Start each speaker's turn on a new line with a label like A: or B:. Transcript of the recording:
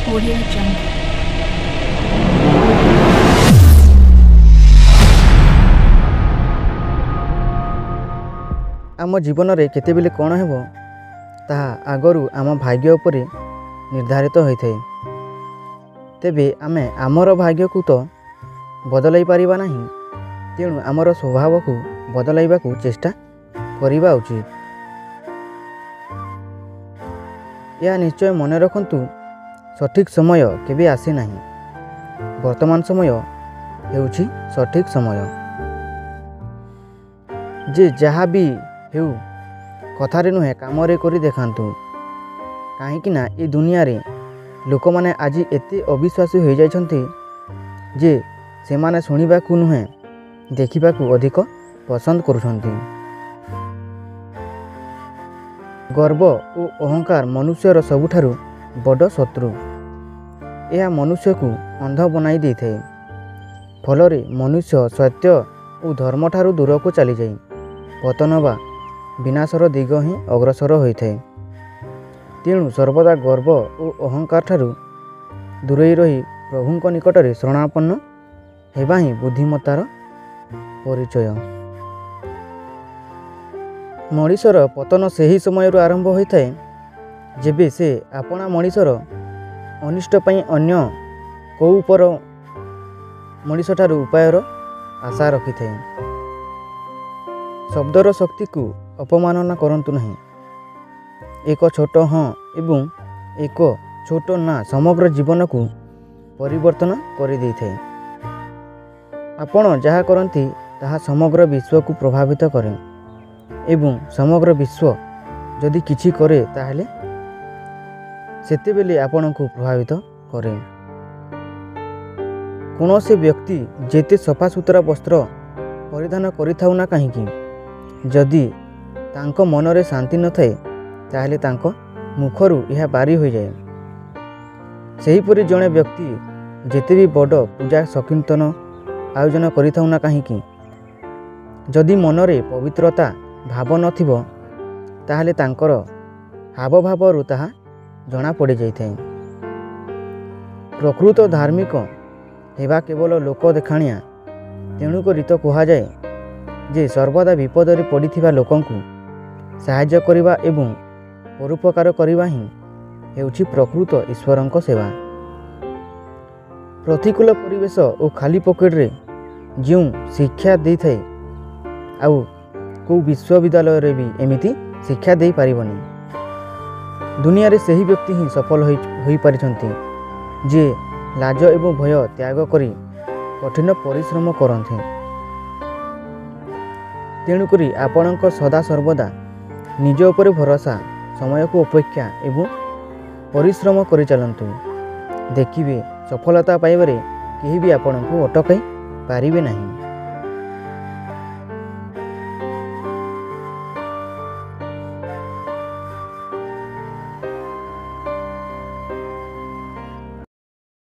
A: Audio Jungle.
B: आम जीवन में केतेबेले कौन हेबो ताहा आगरू आम भाग्य उपरे निर्धारित होइथाय। तेबे आमे आमर भाग्य को तो बदलाई पारिबा नहीं, तेणु आमर स्वभाव को बदलाइबा को चेष्टा करिबा उचित। यह निश्चय मन रखंतु, सठिक समय केबे आसे नहीं। वर्तमान समय हेउछि सठिक समय। जे जहा भी हेउ कथारे नुहे कामरे करी देखांतु, कहीं ना ये दुनिया रे लोक माने आज एते अविश्वासी हो जाइछन्ति जे सेमाने सुनिबा को नुहे देखिबा को अधिक पसंद करुछन्ति। गर्व और अहंकार मनुष्यर सबुठारु बड़ शत्रु। यह मनुष्य को अंध बनाई देइथाय। फलरे मनुष्य सत्य और धर्म ठारू दूर को चली जाए पतन बा विनाशर दिग ही अग्रसर होइथाय। तेणु सर्वदा गर्व और अहंकार ठारू दूरे रही प्रभुंक निकट में शरणापन्न हेबा ही बुद्धिमत्तार परिचय। मनीषर पतन से ही समय आरंभ होइथाय जेबे से आपणा मनीषर अनिष्ट पई अन्य को ऊपर मनीष ठारू उपायर आशा रखिथाय। शब्दर शक्ति को अपमानना करंतु नहीं। एक छोट हाँ एवं एक छोट ना समग्र जीवन को परिवर्तन कर देइथाय। आपण जहा करंती ताहा समग्र विश्व को प्रभावित करे एवं समग्र विश्व जदि किछि करे ताहले सेतेबेले आपण को प्रभावित करे। कौनसी व्यक्ति जेते सफा सुतरा वस्त्र परिधान करिथाउ ना कहीं, जदि तांको मनरे शांति न थाए ताहले तांको मुखरू यह बारी हो जाए। सेहीपरि जड़े व्यक्ति जेते भी बड़ पूजा संकीर्तन आयोजन करिथाउ ना कहीं, जदि मनरे पवित्रता भाव नथिबो ताहले तांकर हाव भावरू ताहा जना पड़ जाइथाय। प्रकृत धार्मिक हेबा केवल लोक देखाणिया। तेणुकरी तो कहा जाए जे सर्वदा विपदरे पड़िथिबा लोकंकु साहाय्य करिबा एवं परोपकार करिबा ही हेउछि प्रकृत ईश्वरंक सेवा। प्रतिकूल परिवेश और खाली पॉकेट रे जो शिक्षा दे थाए आउ को विश्वविद्यालय रे भी एमिति शिक्षा दे पारिबनी। दुनिया रे सही व्यक्ति ही सफल होई पारिछन्ति जे लाज एवं भय त्याग करी कठिन परिश्रम करन्थे। तेणुकरी आपणक सदा सर्वदा निज उपरे भरोसा, समय को अपेक्षा एवं परिश्रम करि चलन्तु। देखिबे सफलता पाइबारे केही भी आपणको अटकाई पारिबे नहीं।